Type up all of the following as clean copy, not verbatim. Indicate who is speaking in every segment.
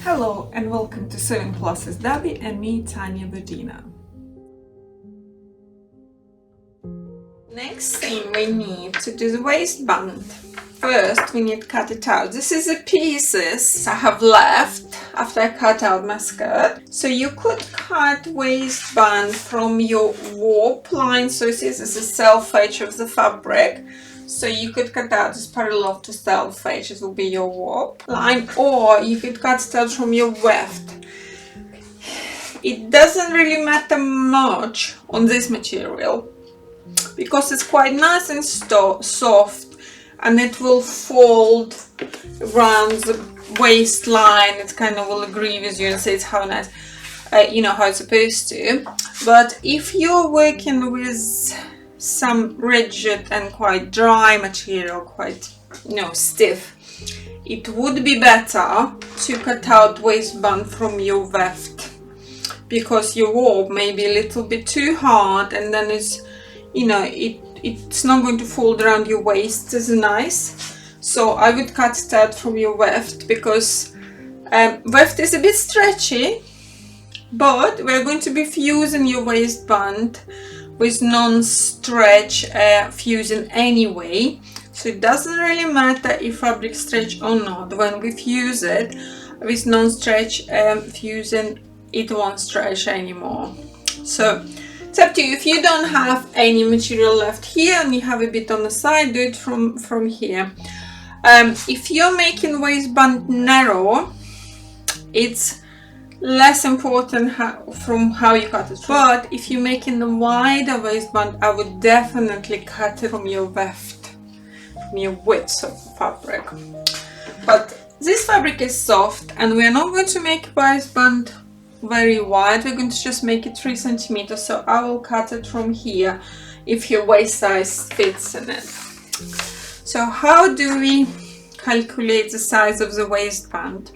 Speaker 1: Hello and welcome to Sewing Classes Debbie and me, Tanya Budina. Next thing we need to do the waistband. First we need to cut it out. This is the pieces I have left after I cut out my skirt. So you could cut waistband from your warp line. So this is the self edge of the fabric. So you could cut out this parallel to self edge, it will be your warp line, or you could cut it out from your weft. It doesn't really matter much on this material because it's quite nice and soft, and it will fold around the waistline. It kind of will agree with you and say it's how nice, you know, how it's supposed to. But if you're working with some rigid and quite dry material, quite, you know, stiff, it would be better to cut out waistband from your weft, because your warp may be a little bit too hard, and then it's, you know, it's not going to fold around your waist as nice. So I would cut it out from your weft, because weft is a bit stretchy, but we're going to be fusing your waistband with non-stretch fusing anyway, so it doesn't really matter if fabric stretch or not. When we fuse it with non-stretch fusing, it won't stretch anymore. So it's up to you. If you don't have any material left here and you have a bit on the side, do it from here. If you're making waistband narrow, it's less important from how you cut it. But if you're making the wider waistband, I would definitely cut it from your weft, from your width of fabric. But this fabric is soft, and we're not going to make waistband very wide. We're going to just make it 3 centimeters. So I will cut it from here if your waist size fits in it. So how do we calculate the size of the waistband?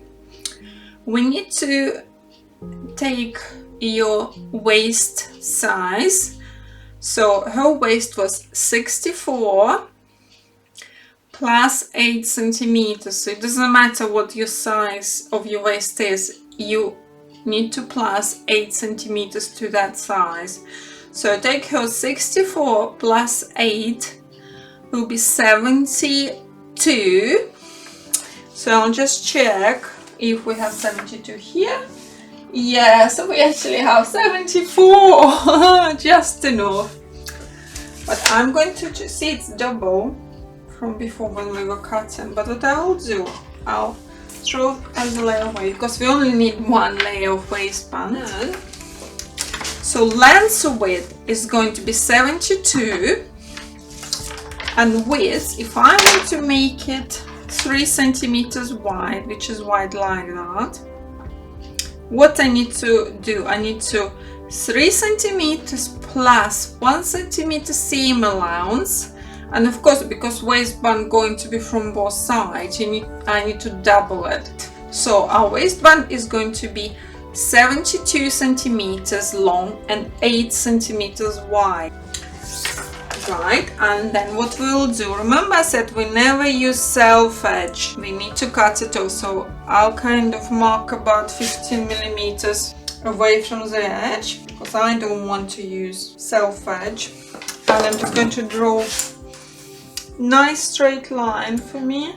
Speaker 1: We need to take your waist size. So her waist was 64 plus 8 centimeters. So it doesn't matter what your size of your waist is, you need to plus 8 centimeters to that size. So take her 64 plus 8 will be 72. So I'll just check if we have 72 here. Yeah, so we actually have 74, just enough. But I'm going to just see it's double from before when we were cutting. But what I will do, I'll throw as a layer away, because we only need 1 layer of waistband. So length width is going to be 72, and width, if I want to make it 3 centimeters wide, which is wide like that, what I need to do, I need to 3 centimeters plus 1 centimeter seam allowance, and of course, because waistband going to be from both sides, I need to double it. So our waistband is going to be 72 centimeters long and 8 centimeters wide. Right, and then what we'll do, remember I said we never use self edge, we need to cut it off. So I'll kind of mark about 15 millimeters away from the edge, because I don't want to use self edge. And I'm just going to draw a nice straight line for me.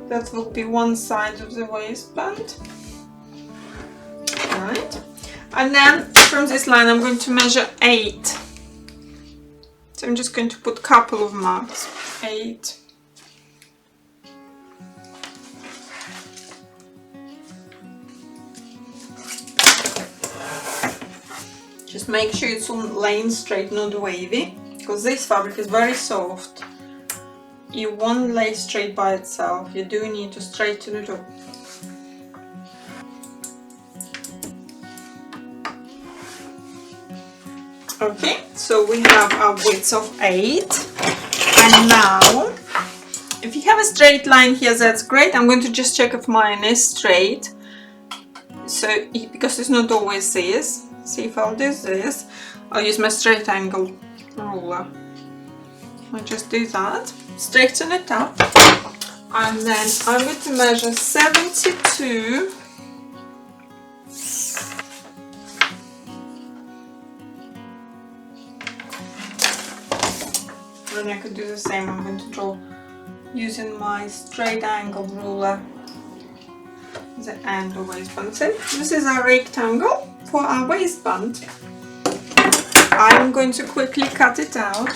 Speaker 1: That will be one side of the waistband. Right, and then from this line I'm going to measure 8. So I'm just going to put a couple of marks. 8. Just make sure it's on laying straight, not wavy, because this fabric is very soft. You won't lay straight by itself. You do need to straighten it up. Okay, so we have our width of 8, and now if you have a straight line here, that's great. I'm going to just check if mine is straight, so because it's not always this. See, if I'll do this, I'll use my straight angle ruler. I'll just do that, straighten it up, and then I'm going to measure 72 then I could do the same. I'm going to draw using my straight angle ruler the end of waistband. So this is our rectangle for our waistband. I'm going to quickly cut it out.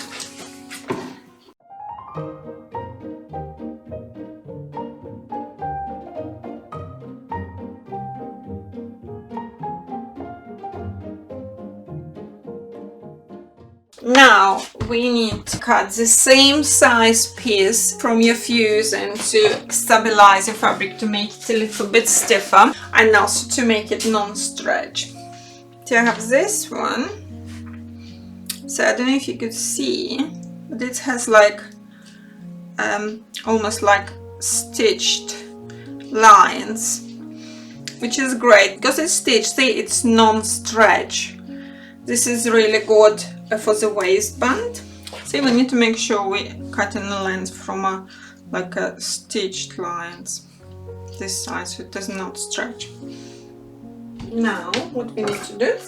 Speaker 1: Now we need to cut the same size piece from your fusion to stabilize your fabric, to make it a little bit stiffer and also to make it non-stretch. So I have this one. So I don't know if you could see, but it has like almost like stitched lines, which is great because it's stitched. See, it's non-stretch. This is really good for the waistband. So we need to make sure we cut in the length from a stitched lines this size, so it does not stretch. Now what we need to do,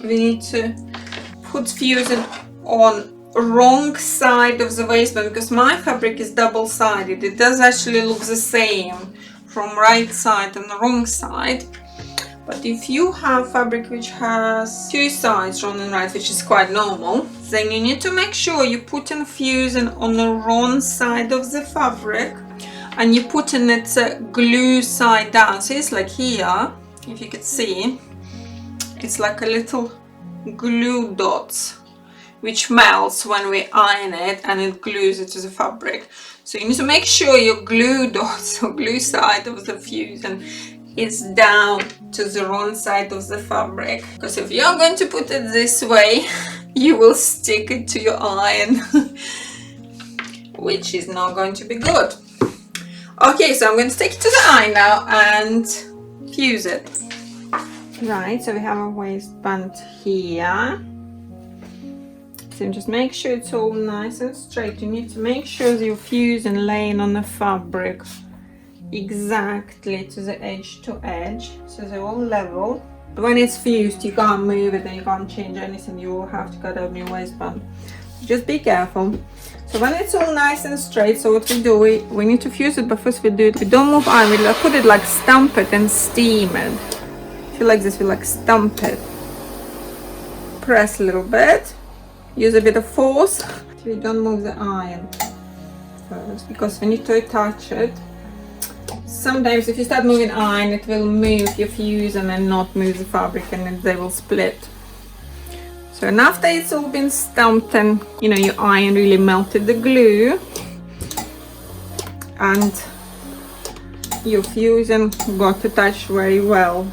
Speaker 1: we need to put fusion on wrong side of the waistband, because my fabric is double-sided. It does actually look the same from right side and the wrong side. But if you have fabric which has two sides, wrong and right, which is quite normal, then you need to make sure you put in fusion on the wrong side of the fabric and you put in its glue side down. So it's like here, if you could see, it's like a little glue dots which melts when we iron it and it glues it to the fabric. So you need to make sure your glue dots or glue side of the fusion is down to the wrong side of the fabric, because if you're going to put it this way you will stick it to your iron which is not going to be good. Okay, so I'm going to take it to the iron now and fuse it. Right, so we have a waistband here. So just make sure it's all nice and straight. You need to make sure that your fusion laying on the fabric exactly to the edge to edge, so they're all level. But when it's fused you can't move it and you can't change anything. You will have to cut out your waistband. Just be careful. So when it's all nice and straight, so what we do, we need to fuse it, but first we don't move iron, we put it like stamp it and steam it. If you like this, we like stamp it. Press a little bit. Use a bit of force so you don't move the iron first, because we need to attach it. Sometimes if you start moving iron, it will move your fusion and not move the fabric, and then they will split. So and after it's all been stamped and you know your iron really melted the glue and your fusion got attached very well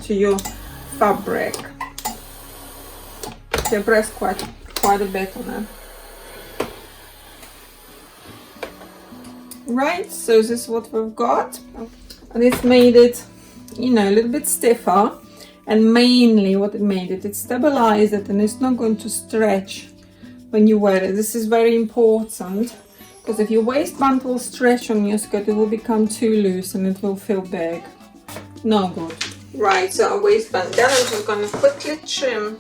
Speaker 1: to your fabric. So press quite a bit on it. Right, so this is what we've got, and it's made it, you know, a little bit stiffer, and mainly what it made it, it stabilized it, and it's not going to stretch when you wear it. This is very important, because if your waistband will stretch on your skirt, it will become too loose and it will feel big. No good. Right, so our waistband done. I'm just going to quickly trim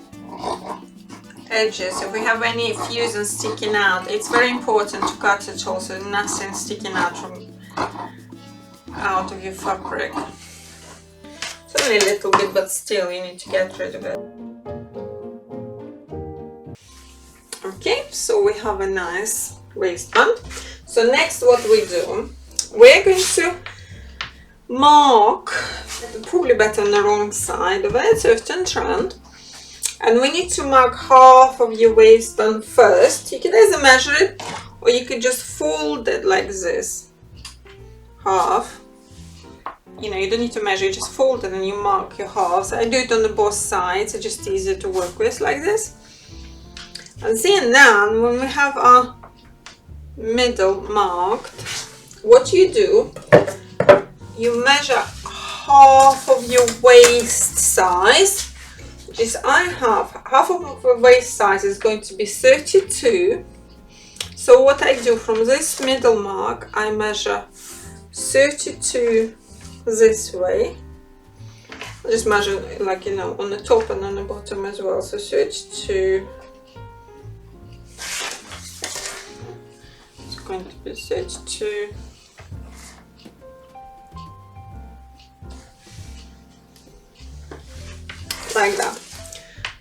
Speaker 1: edges. If we have any fusion sticking out, it's very important to cut it also, nothing sticking out of your fabric. It's only a little bit, but still you need to get rid of it. Okay, so we have a nice waistband. So next what we do, we're going to mark, probably better on the wrong side of it, so it's turned around. And we need to mark half of your waistband first. You can either measure it or you could just fold it like this. Half. You know, you don't need to measure, you just fold it and you mark your halves. I do it on the both sides, it's just easier to work with like this. And see, now when we have our middle marked, what you do, you measure half of your waist size. Is I have half of the waist size is going to be 32. So what I do, from this middle mark I measure 32 this way. I just measure, like, you know, on the top and on the bottom as well. So 32 going to be set to like that.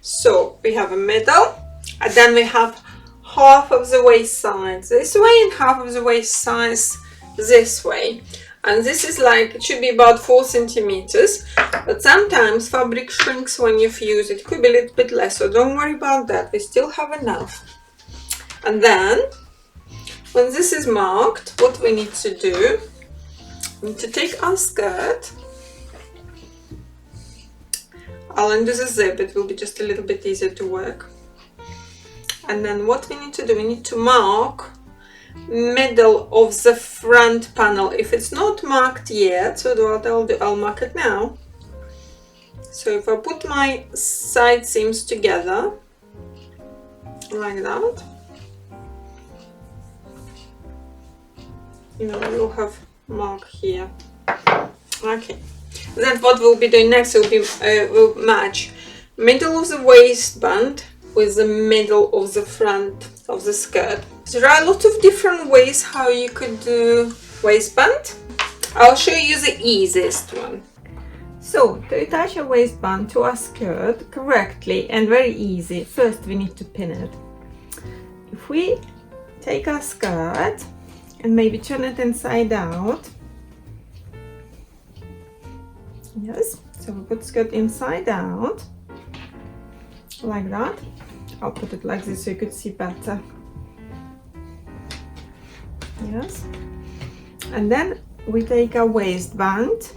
Speaker 1: So we have a middle, and then we have half of the waist size this way and half of the waist size this way. And this is like, it should be about 4 centimeters, but sometimes fabric shrinks when you fuse. It could be a little bit less, so don't worry about that. We still have enough. And then, when this is marked, what we need to do, we need to take our skirt. I'll undo the zip, it will be just a little bit easier to work. And then what we need to do, we need to mark middle of the front panel. If it's not marked yet, so what I'll do, I'll mark it now. So if I put my side seams together like that, you know, you'll have mark here. Okay, then what we'll be doing next will be we'll match middle of the waistband with the middle of the front of the skirt. There are a lot of different ways how you could do waistband. I'll show you the easiest one. So to attach a waistband to a skirt correctly and very easy, first we need to pin it. If we take our skirt and maybe turn it inside out, yes, so we put skirt inside out like that. I'll put it like this so you could see better. Yes, and then we take a waistband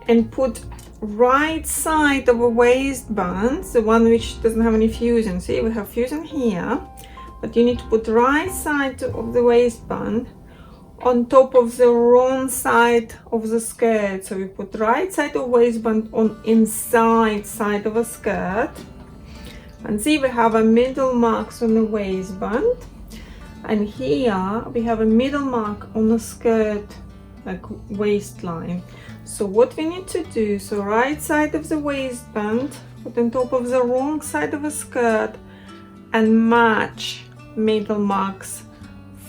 Speaker 1: and put right side of a waistband, the one which doesn't have any fusion. See, we have fusion here, but you need to put right side of the waistband on top of the wrong side of the skirt. So we put right side of waistband on inside side of a skirt, and see, we have a middle marks on the waistband. And here we have a middle mark on the skirt, like waistline. So what we need to do, so right side of the waistband, put on top of the wrong side of a skirt and match middle marks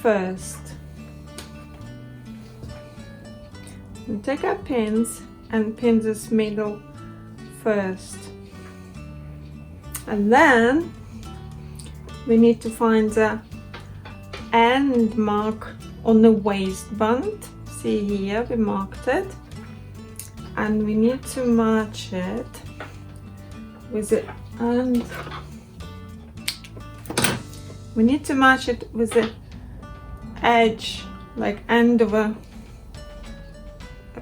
Speaker 1: first. And take our pins and pin this middle first. And then we need to find the end mark on the waistband. See here, we marked it, and we need to match it with the end. We need to match it with the edge, like end of a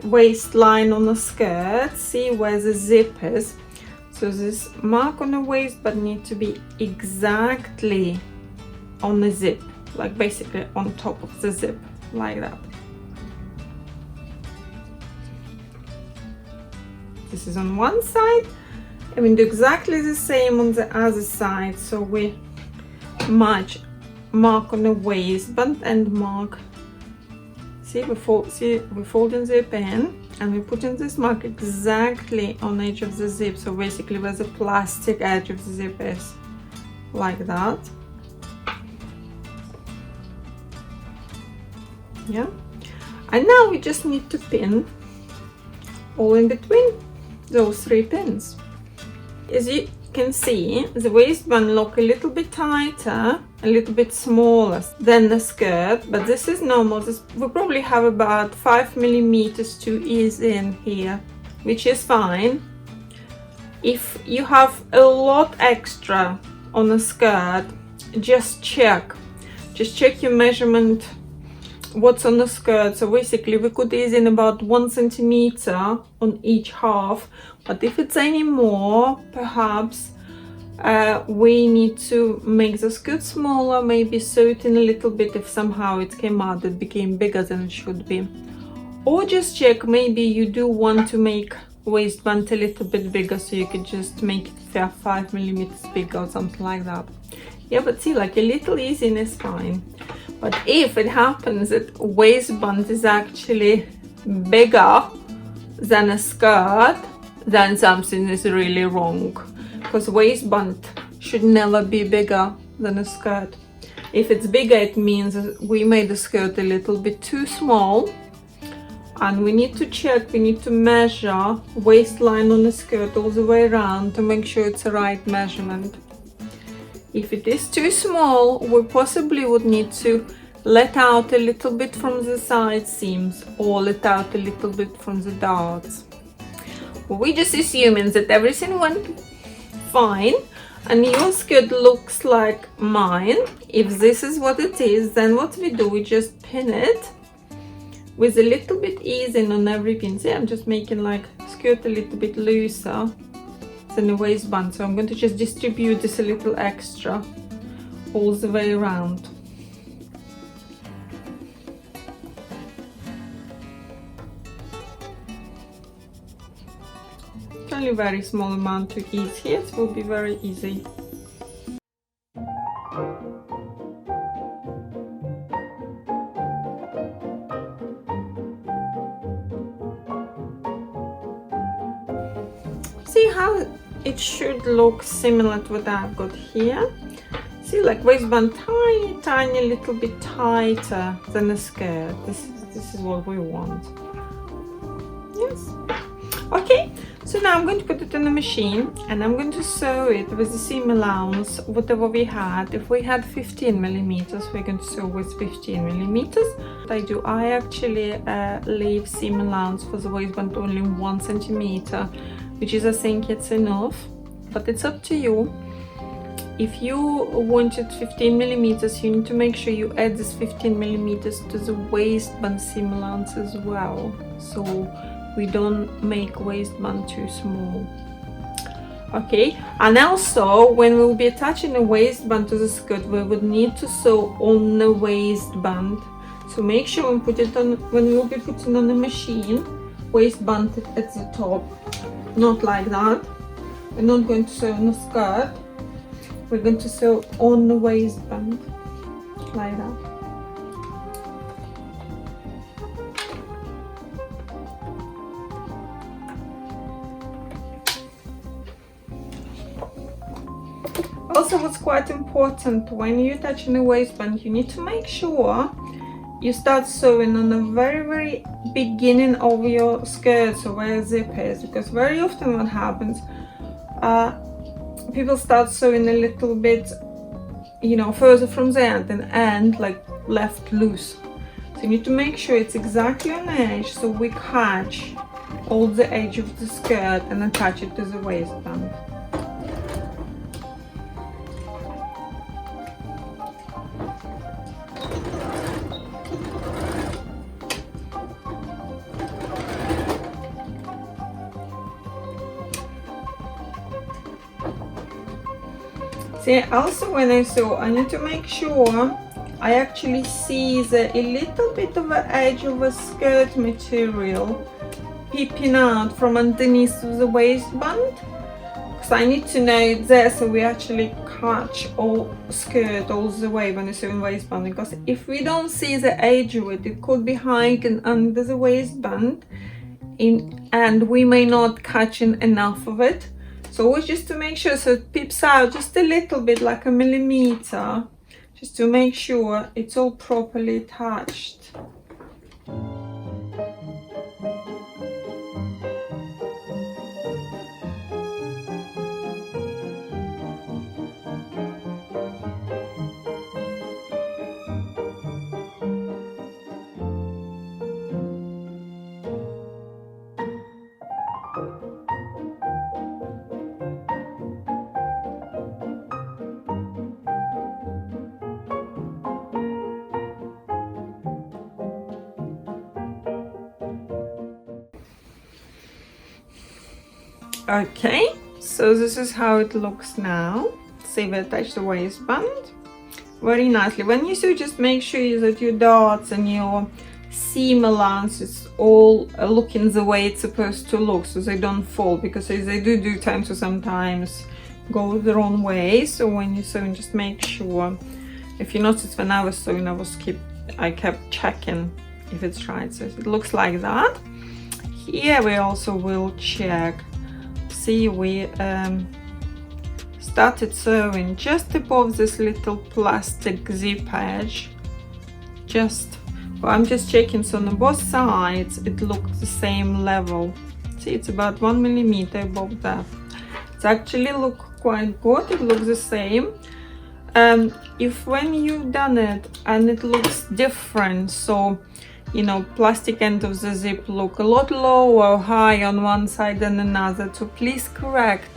Speaker 1: waistline on the skirt. See where the zip is. So this mark on the waistband needs to be exactly on the zip, like basically on top of the zip, like that. This is on one side, and we do exactly the same on the other side. So we match mark on the waistband and mark. See, we fold in zip in, and we put in this mark exactly on the edge of the zip. So basically where the plastic edge of the zip is, like that. Yeah, and now we just need to pin all in between those 3 pins. As you can see, the waistband look a little bit tighter, a little bit smaller than the skirt, but this is normal. We probably have about 5 millimeters to ease in here, which is fine. If you have a lot extra on the skirt, just check your measurement, what's on the skirt. So basically we could ease in about 1 centimeter on each half, but if it's any more, perhaps we need to make the skirt smaller, maybe sew it in a little bit if somehow it came out, it became bigger than it should be. Or just check, maybe you do want to make waistband a little bit bigger, so you could just make it 5 millimeters bigger or something like that. Yeah, but see, like a little easing is fine. But if it happens that waistband is actually bigger than a skirt, then something is really wrong, because waistband should never be bigger than a skirt. If it's bigger, it means we made the skirt a little bit too small, and we need to check, we need to measure waistline on the skirt all the way around to make sure it's the right measurement. If it is too small, we possibly would need to let out a little bit from the side seams or let out a little bit from the darts. We're just assuming that everything went fine and your skirt looks like mine. If this is what it is, then what we do, we just pin it with a little bit easing on every pin. See, I'm just making like skirt a little bit looser than the waistband, so I'm going to just distribute this a little extra all the way around. It's only a very small amount to ease here, it will be very easy. See how it should look similar to what I've got here. See, like waistband tiny little bit tighter than the skirt. This is what we want. Yes. Okay, so now I'm going to put it in the machine and I'm going to sew it with the seam allowance, whatever we had. If we had 15 millimeters, we're going to sew with 15 millimeters. What I actually leave seam allowance for the waistband only 1 centimeter, which is, I think it's enough, but it's up to you. If you wanted 15 millimeters, you need to make sure you add this 15 millimeters to the waistband seam allowance as well, so we don't make waistband too small. Okay, and also when we'll be attaching the waistband to the skirt, we would need to sew on the waistband. So make sure we put it on when we'll be putting on the machine, waistband at the top. Not like that. We're not going to sew on the skirt. We're going to sew on the waistband, like that. Also, what's quite important, when you're attaching the waistband, you need to make sure you start sewing on the very beginning of your skirt, so where the zip is, because very often what happens, people start sewing a little bit, you know, further from the end like left loose. So you need to make sure it's exactly on the edge, so we catch all the edge of the skirt and attach it to the waistband. See, also when I sew, I need to make sure I actually see a little bit of the edge of the skirt material peeping out from underneath the waistband, because I need to know it's there, so we actually catch all skirt all the way when I sew in waistband, because if we don't see the edge of it, it could be hiding under the waistband and we may not catch enough of it. So always just to make sure, so it peeps out just a little bit, like a millimeter, just to make sure it's all properly attached. Okay, so this is how it looks now. See, we attach the waistband very nicely. When you sew, just make sure that your darts and your seam allowance is all looking the way it's supposed to look, so they don't fall, because they do tend to sometimes go the wrong way. So when you're sewing, just make sure. If you notice, when I was sewing, I kept checking if it's right. So it looks like that. Here we also will check. See, we start started sewing just above this little plastic zip edge. I'm just checking, so on both sides it looked the same level. See, it's about 1 millimeter above that. It's actually look quite good, it looks the same. If when you've done it and it looks different, so you know, plastic end of the zip look a lot lower or high on one side than another, so please correct.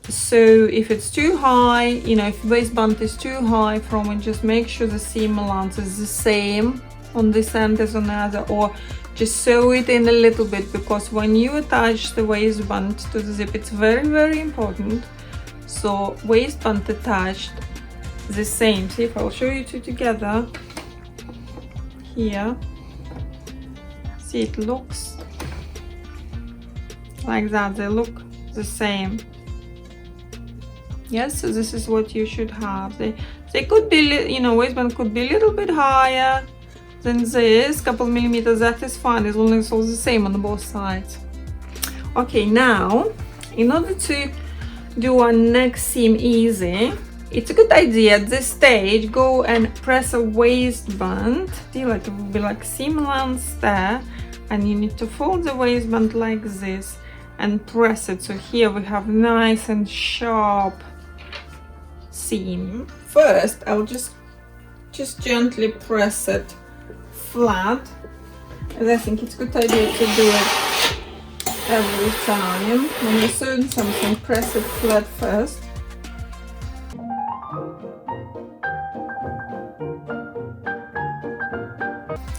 Speaker 1: So if it's too high, you know, if waistband is too high from it, just make sure the seam allowance is the same on this end as on the other, or just sew it in a little bit, because when you attach the waistband to the zip, it's very, very important. So waistband attached the same. See, if I'll show you two together here, see, it looks like that, they look the same. Yes, so this is what you should have. They could be, you know, waistband could be a little bit higher than this, couple millimeters, that is fine, as long as it's all the same on both sides. Okay, now in order to do our neck seam easy, it's a good idea at this stage go and press a waistband. See, like it will be like seam allowance there, and you need to fold the waistband like this and press it. So here we have nice and sharp seam. First I'll just gently press it flat, and I think it's a good idea to do it every time. When you're sewing something, press it flat first.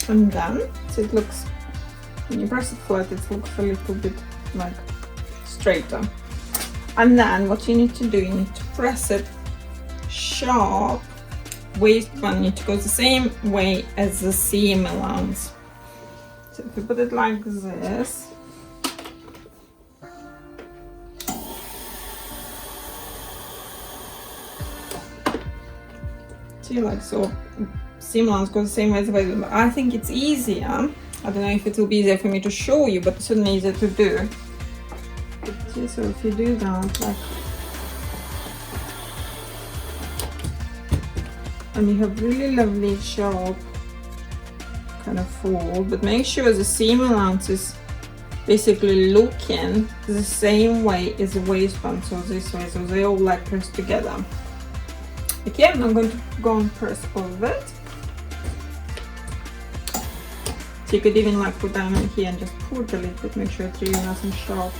Speaker 1: And then, so it looks, when you press it flat, it looks a little bit like straighter. And then what you need to do, you need to press it sharp. Waistband need to go the same way as the seam allowance. So if you put it like this, see, like so, seam allowance goes the same way as the waistband. But I think it's easier. I don't know if it will be easier for me to show you, but it's certainly easier to do. See, so if you do that, like, and you have really lovely sharp kind of fold, but make sure the seam allowance is basically looking the same way as the waistband, so this way, so they all like pressed together. Okay, I'm going to go and press all of it. So you could even like put down in here and just pull it a little bit, make sure it's really nice and sharp.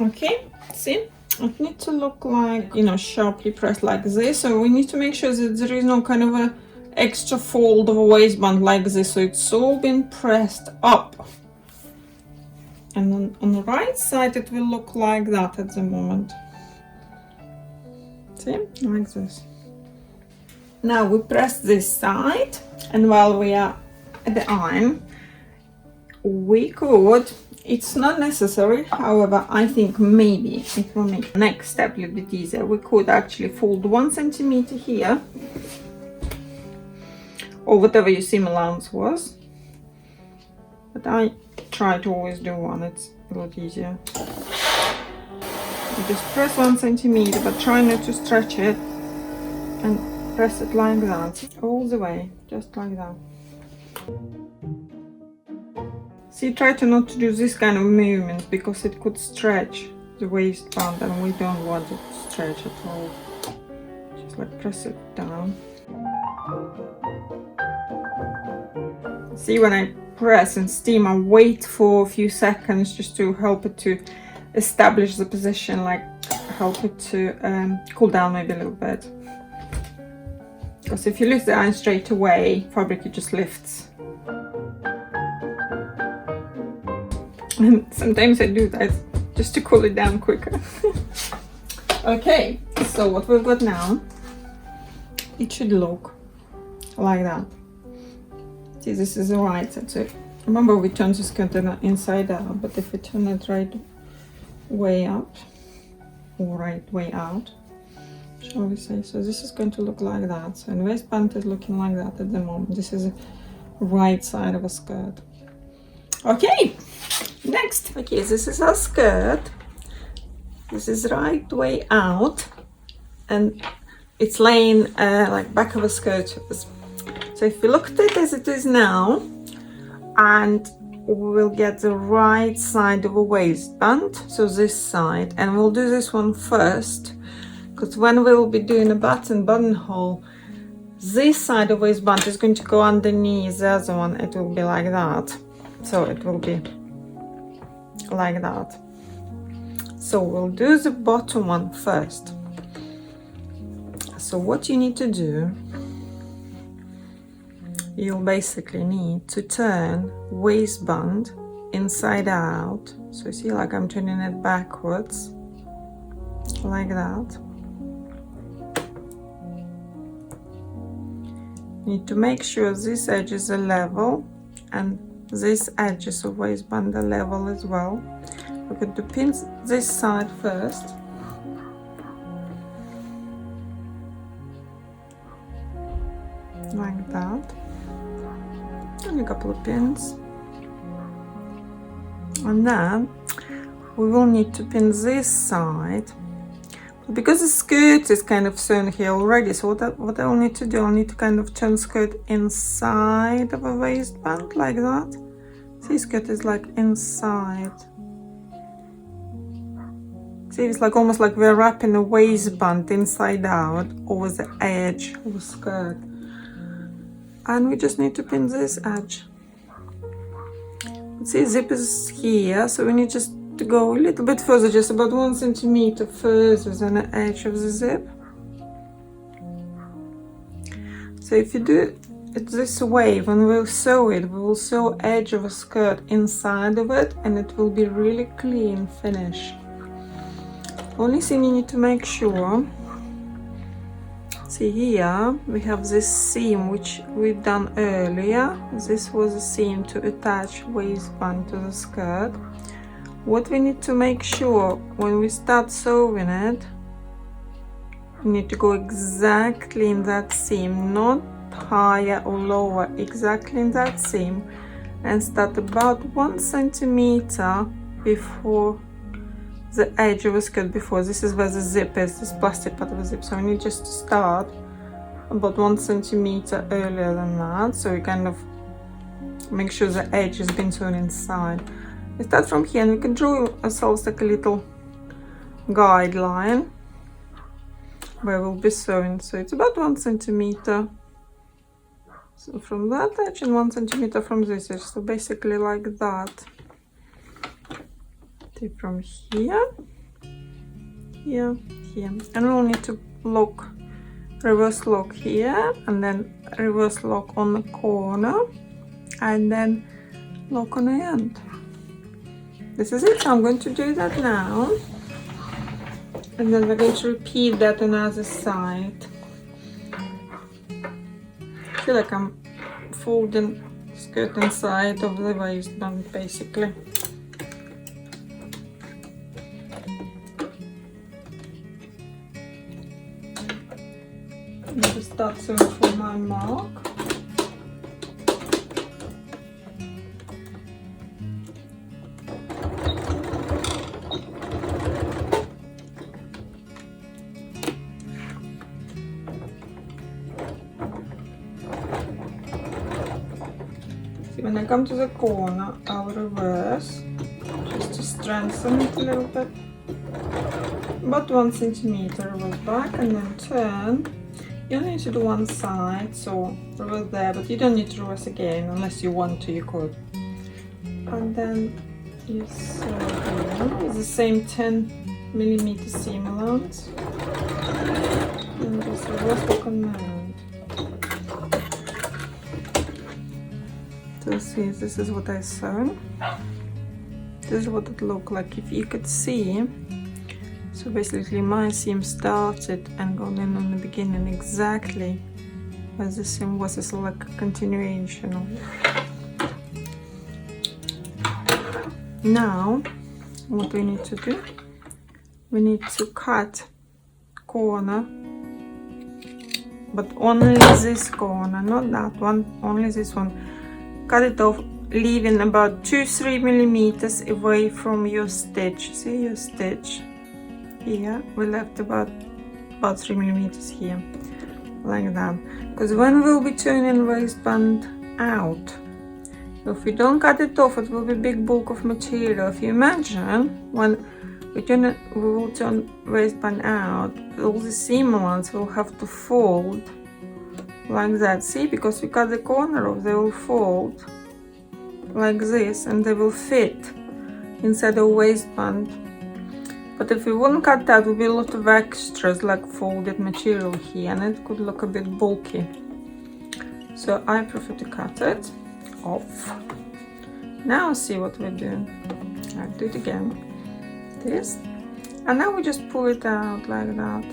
Speaker 1: Okay, see, it needs to look like, you know, sharply pressed like this. So we need to make sure that there is no kind of a extra fold of a waistband like this, so it's all been pressed up. And then on the right side it will look like that at the moment. See, like this. Now we press this side, and while we are at the iron, we could, it's not necessary, however I think maybe it will make the next step a little bit easier. We could actually fold 1 centimeter here, or whatever your seam allowance was, but I try to always do 1, it's a lot easier. You just press 1 centimeter, but try not to stretch it, and press it like that, all the way, just like that. See, try to not to do this kind of movement, because it could stretch the waistband, and we don't want it to stretch at all. Just like press it down. See, when I press and steam, I wait for a few seconds just to help it to establish the position, like help it to cool down maybe a little bit. Because if you lift the iron straight away, fabric it just lifts. And sometimes I do that just to cool it down quicker. Okay, so what we've got now, it should look like that. See, this is the right side. So remember, we turn the skirt inside out, but if we turn it right way up or right way out, shall we say. So this is going to look like that. So the waistband is looking like that at the moment. This is the right side of a skirt. Okay, next. Okay, this is our skirt. This is right way out, and it's laying like back of a skirt. So if we look at it as it is now, and we'll get the right side of a waistband, so this side, and we'll do this one first, because when we'll be doing a buttonhole, this side of waistband is going to go underneath the other one. It will be like that, so it will be like that. So we'll do the bottom one first. So what you need to do, you'll basically need to turn waistband inside out. So you see, like I'm turning it backwards, like that. You need to make sure this edge is a level and this edges of waistband are level as well. We're going to pin this side first. Like that. And a couple of pins. And then we will need to pin this side. But because the skirt is kind of sewn here already, so what I will need to do, I'll need to kind of turn skirt inside of a waistband like that. See, skirt is like inside. See, it's like almost like we're wrapping a waistband inside out over the edge of the skirt. And we just need to pin this edge. See, zip is here, so we need just to go a little bit further, just about 1 centimeter further than the edge of the zip. So if you do it this way, when we'll sew it, we will sew edge of a skirt inside of it, and it will be really clean finish. Only thing you need to make sure, see here, we have this seam which we've done earlier. This was a seam to attach waistband to the skirt. What we need to make sure when we start sewing it, we need to go exactly in that seam, not higher or lower, exactly in that seam, and start about 1 centimeter before the edge of a skirt. Before this is where the zip is, this plastic part of the zip, so we need just to start about 1 centimeter earlier than that, so we kind of make sure the edge has been sewn inside. We start from here and we can draw ourselves like a little guideline where we'll be sewing. So it's about 1 centimeter, so from that edge, and 1 centimeter from this edge, so basically like that. From here, here, here, and we'll need to lock, reverse lock here, and then reverse lock on the corner, and then lock on the end. This is it. So I'm going to do that now, and then we're going to repeat that on the other side. I feel like I'm folding skirt inside of the waistband basically. Start sewing for my mark. See, when I come to the corner, I'll reverse just to strengthen it a little bit. About 1 centimeter, reverse back, and then turn. You only need to do one side, so reverse there, but you don't need to reverse again unless you want to, you could. And then you sew here with the same 10mm seam allowance, and just reverse lock on the end. So see, this is what I sewn. This is what it looked like if you could see. So basically my seam started and gone in on the beginning exactly as the seam was. It's like a continuation of it. Now what we need to do, we need to cut corner but only this corner, not that one, only this one. Cut it off, leaving about 2-3 millimeters away from your stitch. See your stitch here? We left about 3 millimeters here, like that. Because when we'll be turning waistband out, if we don't cut it off, it will be a big bulk of material. If you imagine when we will turn waistband out, all the seam lines will have to fold like that. See, because we cut the corner off, they will fold like this and they will fit inside the waistband. But if we wouldn't cut that, there would be a lot of extras like folded material here, and it could look a bit bulky. So I prefer to cut it off. Now see what we do. I'll do it again. This, and now we just pull it out like that.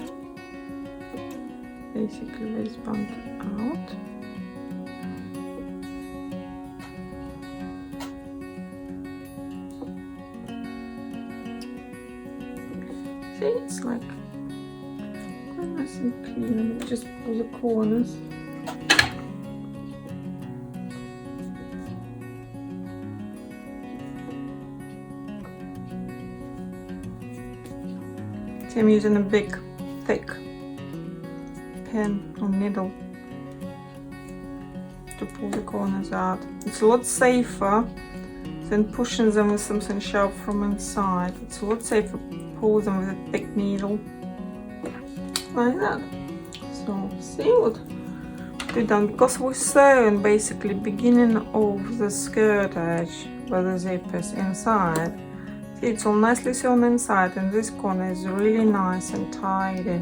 Speaker 1: Basically waistband out. See, it's like quite nice and clean. Just pull the corners. I'm using a big, thick pen or needle to pull the corners out. It's a lot safer than pushing them with something sharp from inside. It's a lot safer to pull them with a thick needle, like that. So see what we've done, because we're sewing basically beginning of the skirt edge where the zip is inside. See, it's all nicely sewn inside, and this corner is really nice and tidy.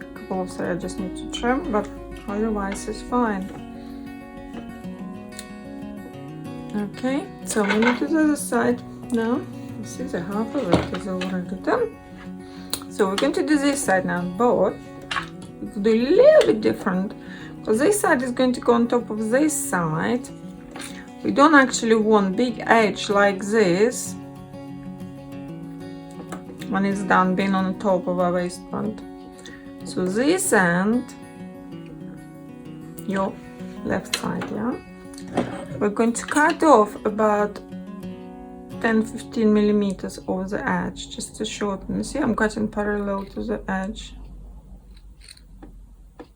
Speaker 1: A couple of threads I just need to trim, but otherwise it's fine. Okay, so we need to do the other side now. This is a half of it is already done. So we're going to do this side now, but we'll do a little bit different, because this side is going to go on top of this side. We don't actually want big edge like this when it's done being on the top of our waistband. So this end, your left side, yeah, we're going to cut off about 10-15 millimeters over the edge, just to shorten. You see, I'm cutting parallel to the edge.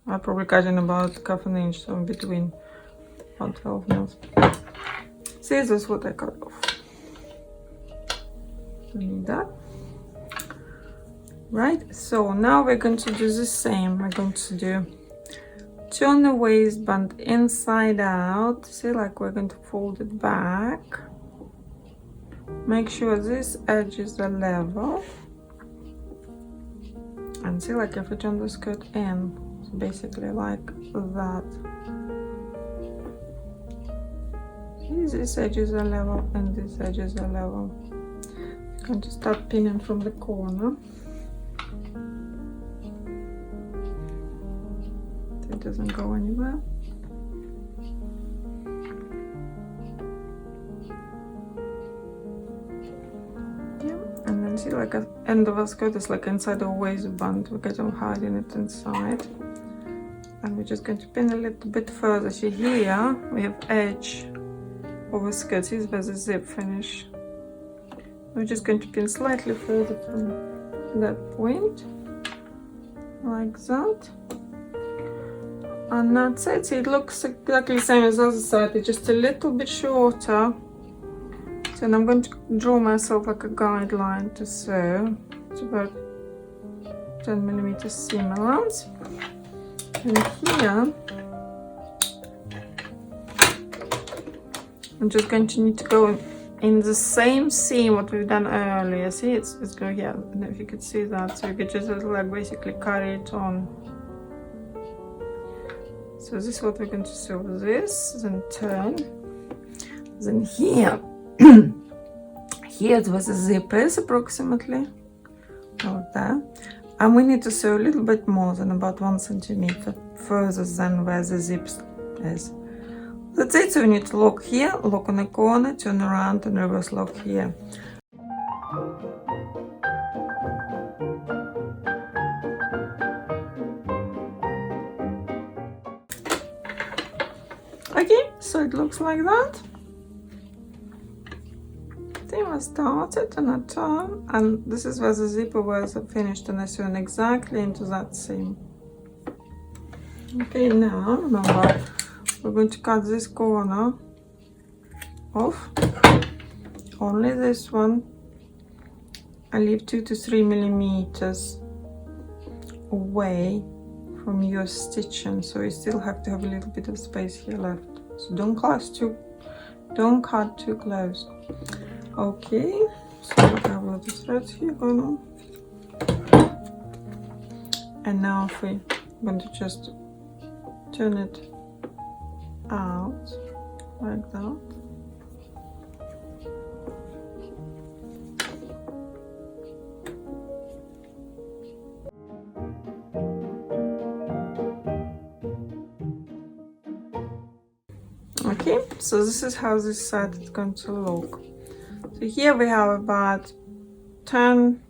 Speaker 1: I'm probably cutting about half an inch, so in between, about 12 mils. See, this is what I cut off. Don't need that. Right, so now we're going to do the same. We're going to turn the waistband inside out. See, like we're going to fold it back. Make sure this edge is level. And see, like if we turn the skirt in, so basically like that. See, this edge is level and this edge is level. I'm going to start pinning from the corner. It doesn't go anywhere. Yeah, and then see, like at the end of our skirt is like inside the waistband. We're going to hiding it inside, and we're just going to pin a little bit further. See, here we have edge over skirt. See, where the zip finish. We're just going to pin slightly further from that point, like that. And that's it. See, it looks exactly the same as the other side, it's just a little bit shorter. So then I'm going to draw myself like a guideline to sew. It's about 10 millimeters seam allowance. And here, I'm just going to need to go in the same seam what we've done earlier. See, it's going here. I don't know if you could see that. So you could just like basically carry it on. So this is what we're going to sew. This, then turn. Then here, here's where the zip is approximately, about there. And we need to sew a little bit more than about 1 centimeter further than where the zip is. That's it. So we need to lock here, lock on the corner, turn around and reverse lock here. Okay, so it looks like that. Seam was started and a turn, and this is where the zipper was finished, and I sewn exactly into that seam. Okay, now remember, we're going to cut this corner off, only this one, and leave 2 to 3 millimeters away from your stitching, so you still have to have a little bit of space here left. So don't cut too close. Okay, so we have a lot of threads here going on, and now if we're going to just turn it out like that. Okay, so this is how this side is going to look. So here we have about 10,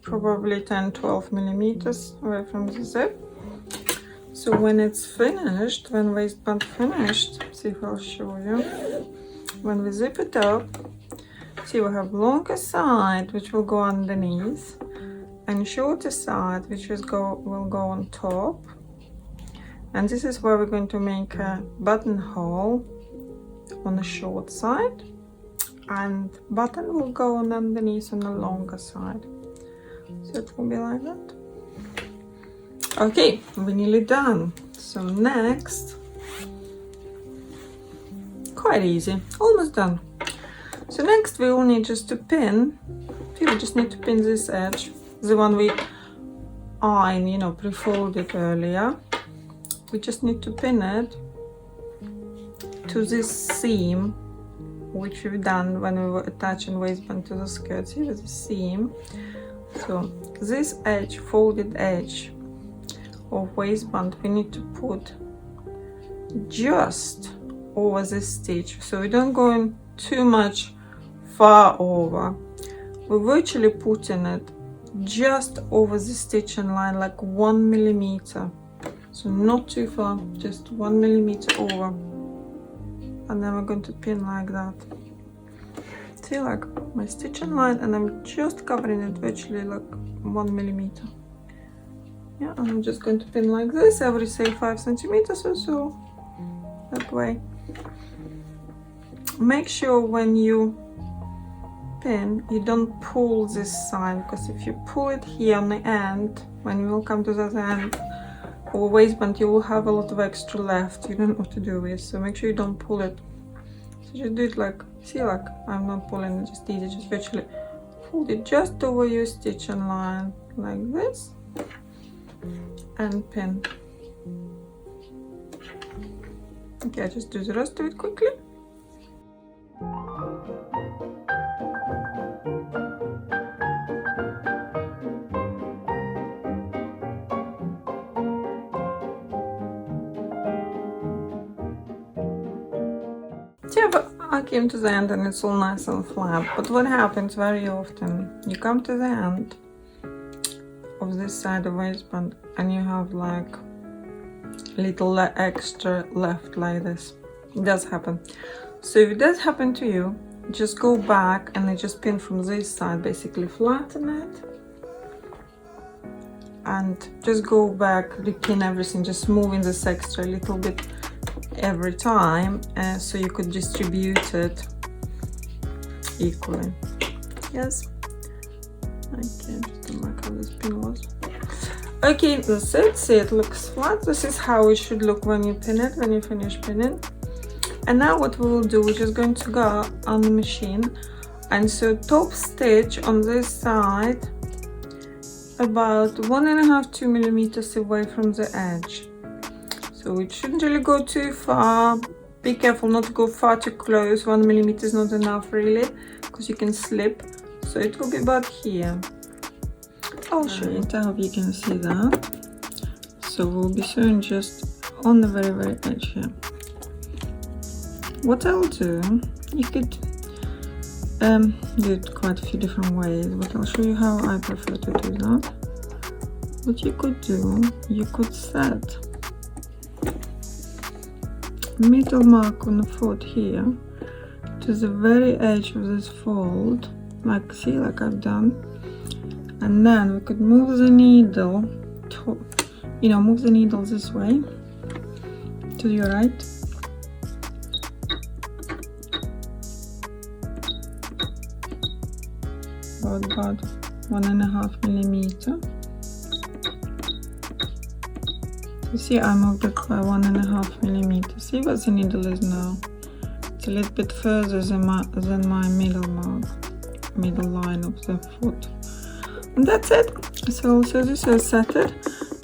Speaker 1: probably 10-12 millimeters away from the zip. So when it's finished, when waistband finished, see if I'll show you. When we zip it up, see we have longer side which will go underneath, and shorter side which will go on top. And this is where we're going to make a buttonhole on the short side, and button will go on underneath on the longer side. So it will be like that. Okay, we're nearly done. So next, quite easy, almost done. So next we will need just to pin. We just need to pin this edge, the one we pre-folded earlier. We just need to pin it to this seam which we've done when we were attaching waistband to the skirt. See with the seam. So this edge, folded edge of waistband, we need to put just over this stitch, so we don't go in too much far over. We're virtually putting it just over the stitching line, like 1 millimeter. So not too far, just 1 millimeter over, and then we're going to pin like that. See, like my stitching line, and I'm just covering it virtually like 1 millimeter. Yeah, and I'm just going to pin like this every, say, 5 centimeters or so, that way. Make sure when you pin, you don't pull this side, because if you pull it here on the end, when you will come to that end or waistband, you will have a lot of extra left you don't know what to do with. So make sure you don't pull it. So just do it like, see, like I'm not pulling, just easy, just virtually fold it just over your stitching line like this and pin. Okay, I just do the rest of it quickly. Yeah, but I came to the end and it's all nice and flat. But what happens very often, you come to the end of this side of waistband and you have like little extra left like this. It does happen. So if it does happen to you, just go back and then just pin from this side, basically flatten it and just go back, repin everything, just moving this extra a little bit every time, so you could distribute it equally. Yes. Okay, just don't like how this pin was. Okay, that's it. See, it looks flat. This is how it should look when you pin it, when you finish pinning. And now what we will do, we're just going to go on the machine and sew top stitch on this side about 1.5–2 millimeters away from the edge. So it shouldn't really go too far. Be careful not to go far too close. 1 millimeter is not enough really, because you can slip. So it will be about here. I'll show you. I hope you can see that. So we'll be sewing just on the very edge here. What I'll do, you could do it quite a few different ways, but I'll show you how I prefer to do that. What you could do, you could set middle mark on the foot here to the very edge of this fold, like see, like I've done, and then we could move the needle to, move the needle this way to your right. About 1.5 millimeter. You see, I moved it by 1.5 millimeter. See what the needle is now? It's a little bit further than my middle line of the foot. And that's it. So this is set it.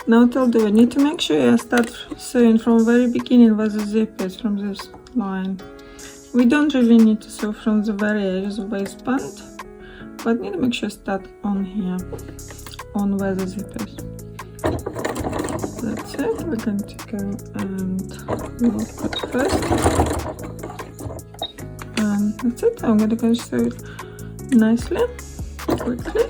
Speaker 1: Now what I'll do, I need to make sure I start sewing from very beginning where the zip is, from this line. We don't really need to sew from the very edge of the waistband, but need to make sure I start on here, on where the zip is. That's it. We're going to go and lock it first. And that's it. I'm going to go sew it nicely, quickly.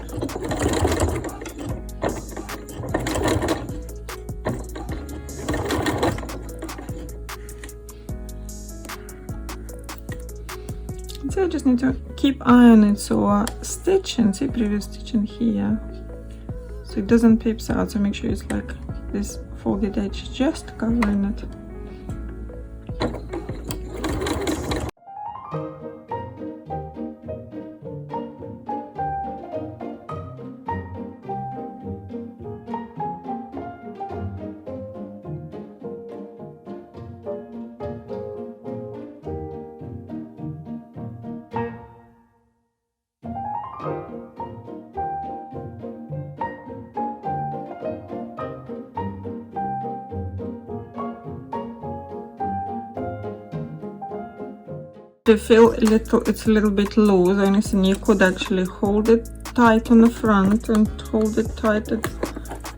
Speaker 1: So I just need to keep eye on it, so stitching, see previous stitching here, so it doesn't peeps out, so make sure it's like this folded edge just covering it. I feel it's a little bit loose, and you could actually hold it tight on the front and hold it tight at,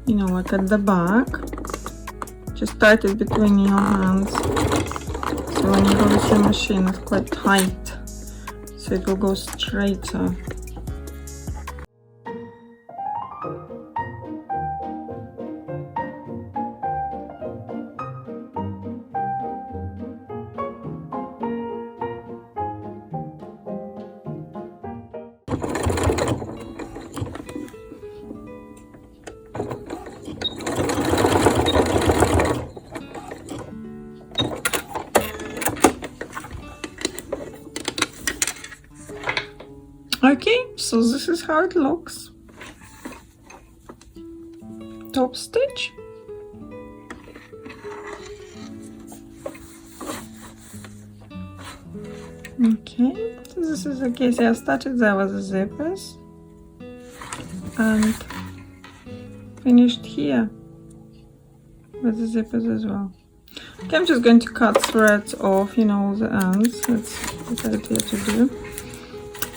Speaker 1: like at the back. Just tight it between your hands. So when you go with your machine, it's quite tight, so it will go straighter. Okay, so this is how it looks. Top stitch. Okay, so this is okay. So I started there with the zippers and finished here with the zippers as well. Okay, I'm just going to cut threads off, all the ends. That's a good idea to do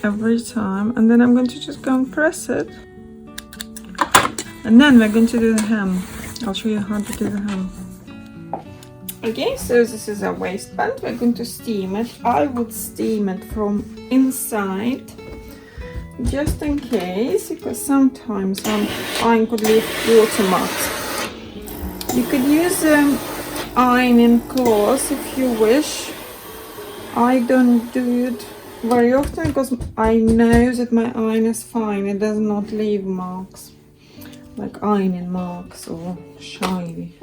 Speaker 1: every time, and then I'm going to just go and press it, and then we're going to do the hem. I'll show you how to do the hem. Okay, so this is a waistband. We're going to steam it. I would steam it from inside, just in case, because sometimes iron could leave watermarks. You could use ironing cloth if you wish. I don't do it very often because I know that my iron is fine. It does not leave marks, like ironing marks or shiny.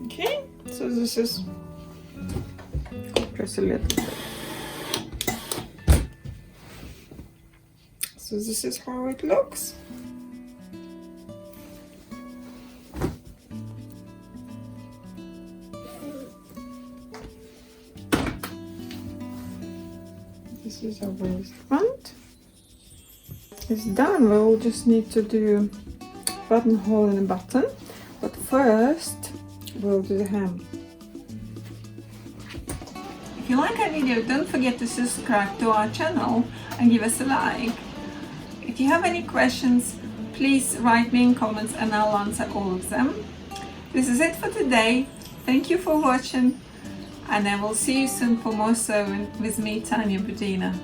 Speaker 1: Okay, so this is, press a little bit. So this is how it looks. This is our waistband. It's done. We will just need to do buttonhole and a button, but first we'll do the hem. If you like our video, don't forget to subscribe to our channel and give us a like. If you have any questions, please write me in comments and I'll answer all of them. This is it for today. Thank you for watching, and I will see you soon for more sewing with me, Tanya Budina.